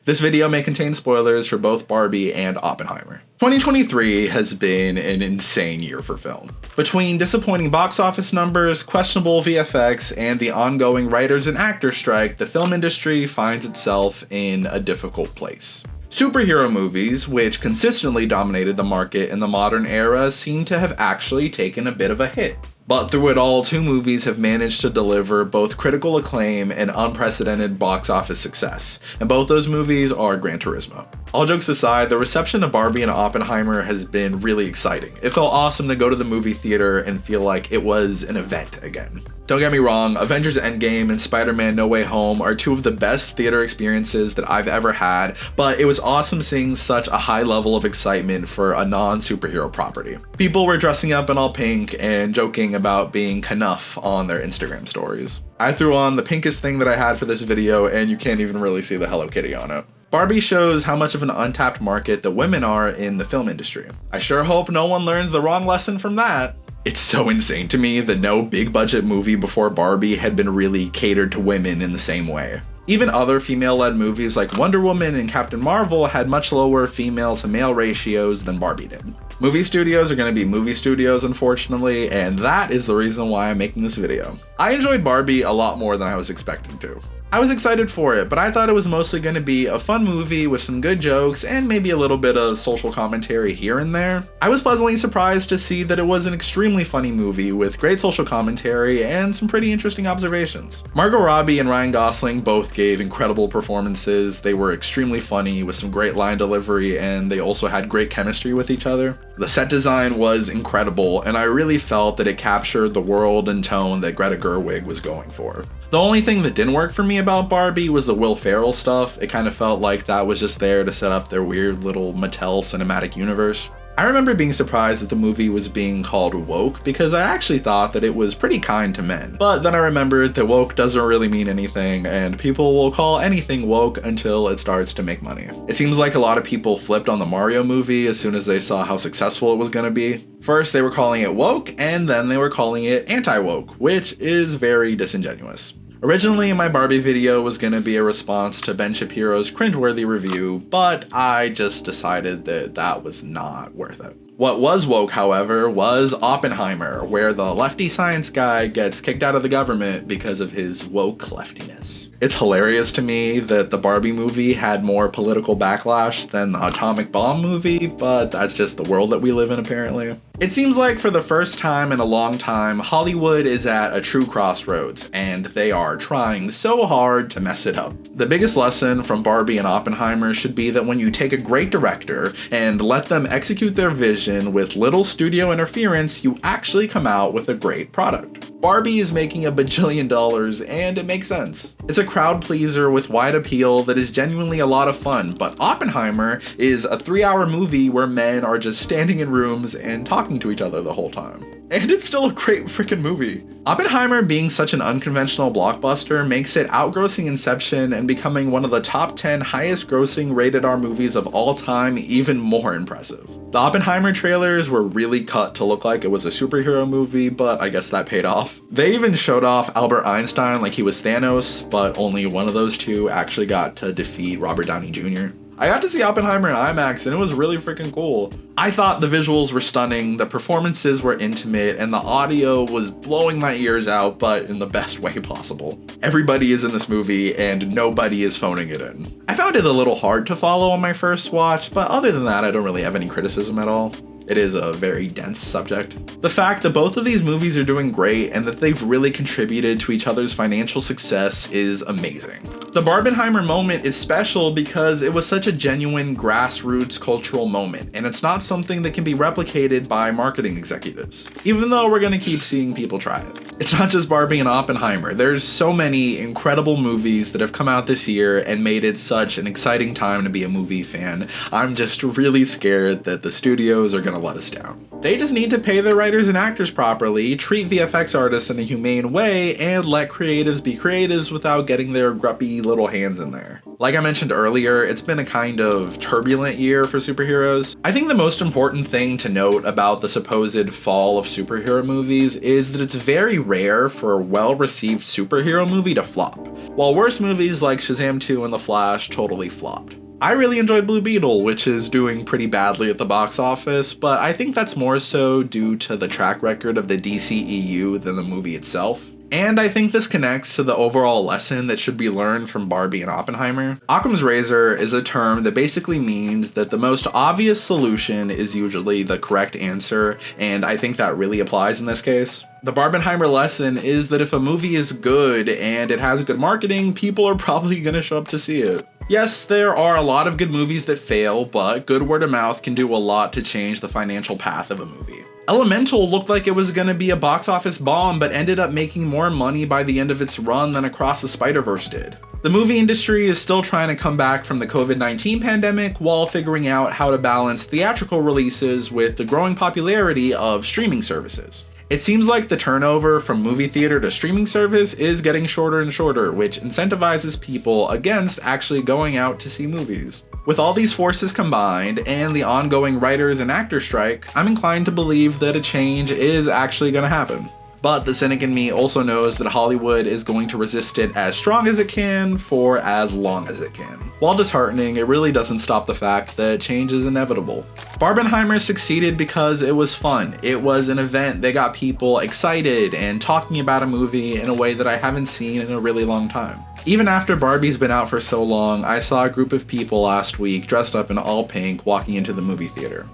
This video may contain spoilers for both Barbie and Oppenheimer. 2023 has been an insane year for film. Between disappointing box office numbers, questionable VFX, and the ongoing writers and actors strike, the film industry finds itself in a difficult place. Superhero movies, which consistently dominated the market in the modern era, seem to have actually taken a bit of a hit. But through it all, two movies have managed to deliver both critical acclaim and unprecedented box office success, and both those movies are Gran Turismo. All jokes aside, the reception of Barbie and Oppenheimer has been really exciting. It felt awesome to go to the movie theater and feel like it was an event again. Don't get me wrong, Avengers Endgame and Spider-Man No Way Home are two of the best theater experiences that I've ever had, but it was awesome seeing such a high level of excitement for a non-superhero property. People were dressing up in all pink and joking about being Knuff on their Instagram stories. I threw on the pinkest thing that I had for this video, and you can't even really see the Hello Kitty on it. Barbie shows how much of an untapped market that women are in the film industry. I sure hope no one learns the wrong lesson from that. It's so insane to me that no big budget movie before Barbie had been really catered to women in the same way. Even other female-led movies like Wonder Woman and Captain Marvel had much lower female to male ratios than Barbie did. Movie studios are going to be movie studios, unfortunately, and that is the reason why I'm making this video. I enjoyed Barbie a lot more than I was expecting to. I was excited for it, but I thought it was mostly going to be a fun movie with some good jokes and maybe a little bit of social commentary here and there. I was pleasantly surprised to see that it was an extremely funny movie with great social commentary and some pretty interesting observations. Margot Robbie and Ryan Gosling both gave incredible performances. They were extremely funny with some great line delivery, and they also had great chemistry with each other. The set design was incredible, and I really felt that it captured the world and tone that Greta Gerwig was going for. The only thing that didn't work for me about Barbie was the Will Ferrell stuff. It kind of felt like that was just there to set up their weird little Mattel cinematic universe. I remember being surprised that the movie was being called woke because I actually thought that it was pretty kind to men. But then I remembered that woke doesn't really mean anything, and people will call anything woke until it starts to make money. It seems like a lot of people flipped on the Mario movie as soon as they saw how successful it was going to be. First they were calling it woke, and then they were calling it anti-woke, which is very disingenuous. Originally, my Barbie video was going to be a response to Ben Shapiro's cringeworthy review, but I just decided that that was not worth it. What was woke, however, was Oppenheimer, where the lefty science guy gets kicked out of the government because of his woke leftiness. It's hilarious to me that the Barbie movie had more political backlash than the atomic bomb movie, but that's just the world that we live in, apparently. It seems like for the first time in a long time, Hollywood is at a true crossroads, and they are trying so hard to mess it up. The biggest lesson from Barbie and Oppenheimer should be that when you take a great director and let them execute their vision with little studio interference, you actually come out with a great product. Barbie is making $1 bajillion, and it makes sense. It's a crowd pleaser with wide appeal that is genuinely a lot of fun, but Oppenheimer is a 3-hour movie where men are just standing in rooms and talking to each other the whole time. And it's still a great freaking movie. Oppenheimer being such an unconventional blockbuster makes it outgrossing Inception and becoming one of the top 10 highest grossing rated R movies of all time even more impressive. The Oppenheimer trailers were really cut to look like it was a superhero movie, but I guess that paid off. They even showed off Albert Einstein like he was Thanos, but only one of those two actually got to defeat Robert Downey Jr. I got to see Oppenheimer in IMAX and it was really freaking cool. I thought the visuals were stunning, the performances were intimate, and the audio was blowing my ears out, but in the best way possible. Everybody is in this movie and nobody is phoning it in. I found it a little hard to follow on my first watch, but other than that, I don't really have any criticism at all. It is a very dense subject. The fact that both of these movies are doing great and that they've really contributed to each other's financial success is amazing. The Barbenheimer moment is special because it was such a genuine grassroots cultural moment, and it's not something that can be replicated by marketing executives, even though we're gonna keep seeing people try it. It's not just Barbie and Oppenheimer. There's so many incredible movies that have come out this year and made it such an exciting time to be a movie fan. I'm just really scared that the studios are gonna let us down. They just need to pay their writers and actors properly, treat VFX artists in a humane way, and let creatives be creatives without getting their grumpy little hands in there. Like I mentioned earlier, it's been a kind of turbulent year for superheroes. I think the most important thing to note about the supposed fall of superhero movies is that it's very rare for a well-received superhero movie to flop, while worse movies like Shazam 2 and The Flash totally flopped. I really enjoyed Blue Beetle, which is doing pretty badly at the box office, but I think that's more so due to the track record of the DCEU than the movie itself. And I think this connects to the overall lesson that should be learned from Barbie and Oppenheimer. Occam's razor is a term that basically means that the most obvious solution is usually the correct answer, and I think that really applies in this case. The Barbenheimer lesson is that if a movie is good and it has good marketing, people are probably gonna show up to see it. Yes, there are a lot of good movies that fail, but good word of mouth can do a lot to change the financial path of a movie. Elemental looked like it was gonna be a box office bomb, but ended up making more money by the end of its run than Across the Spider-Verse did. The movie industry is still trying to come back from the COVID-19 pandemic while figuring out how to balance theatrical releases with the growing popularity of streaming services. It seems like the turnover from movie theater to streaming service is getting shorter and shorter, which incentivizes people against actually going out to see movies. With all these forces combined and the ongoing writers and actor strike, I'm inclined to believe that a change is actually going to happen. But the cynic in me also knows that Hollywood is going to resist it as strong as it can for as long as it can. While disheartening, it really doesn't stop the fact that change is inevitable. Barbenheimer succeeded because it was fun. It was an event that got people excited and talking about a movie in a way that I haven't seen in a really long time. Even after Barbie's been out for so long, I saw a group of people last week dressed up in all pink walking into the movie theater.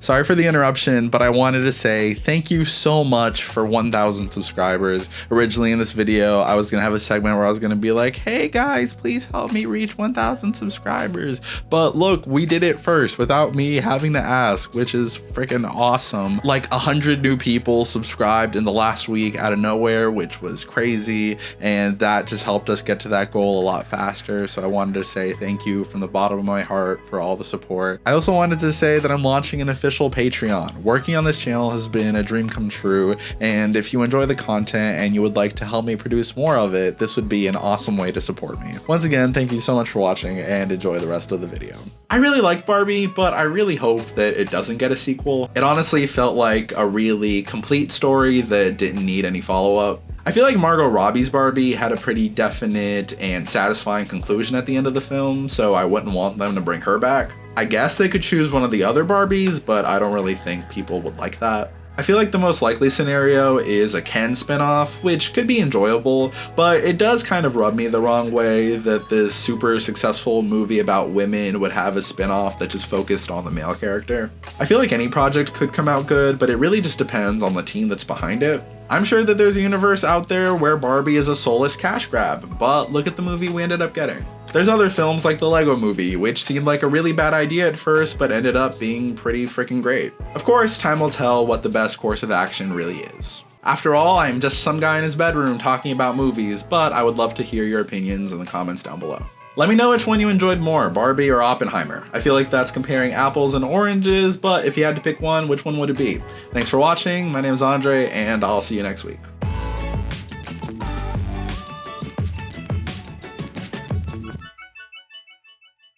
Sorry for the interruption, but I wanted to say thank you so much for 1,000 subscribers. Originally in this video, I was gonna have a segment where I was gonna be like, hey guys, please help me reach 1,000 subscribers. But look, we did it first without me having to ask, which is freaking awesome. Like 100 new people subscribed in the last week out of nowhere, which was crazy. And that just helped us get to that goal a lot faster. So I wanted to say thank you from the bottom of my heart for all the support. I also wanted to say that I'm launching an official Patreon. Working on this channel has been a dream come true, and if you enjoy the content and you would like to help me produce more of it, this would be an awesome way to support me. Once again, thank you so much for watching and enjoy the rest of the video. I really like Barbie, but I really hope that it doesn't get a sequel. It honestly felt like a really complete story that didn't need any follow-up. I feel like Margot Robbie's Barbie had a pretty definite and satisfying conclusion at the end of the film, so I wouldn't want them to bring her back. I guess they could choose one of the other Barbies, but I don't really think people would like that. I feel like the most likely scenario is a Ken spinoff, which could be enjoyable, but it does kind of rub me the wrong way that this super successful movie about women would have a spinoff that just focused on the male character. I feel like any project could come out good, but it really just depends on the team that's behind it. I'm sure that there's a universe out there where Barbie is a soulless cash grab, but look at the movie we ended up getting. There's other films like the Lego Movie, which seemed like a really bad idea at first, but ended up being pretty freaking great. Of course, time will tell what the best course of action really is. After all, I'm just some guy in his bedroom talking about movies, but I would love to hear your opinions in the comments down below. Let me know which one you enjoyed more, Barbie or Oppenheimer. I feel like that's comparing apples and oranges, but if you had to pick one, which one would it be? Thanks for watching, my name is Andre, and I'll see you next week.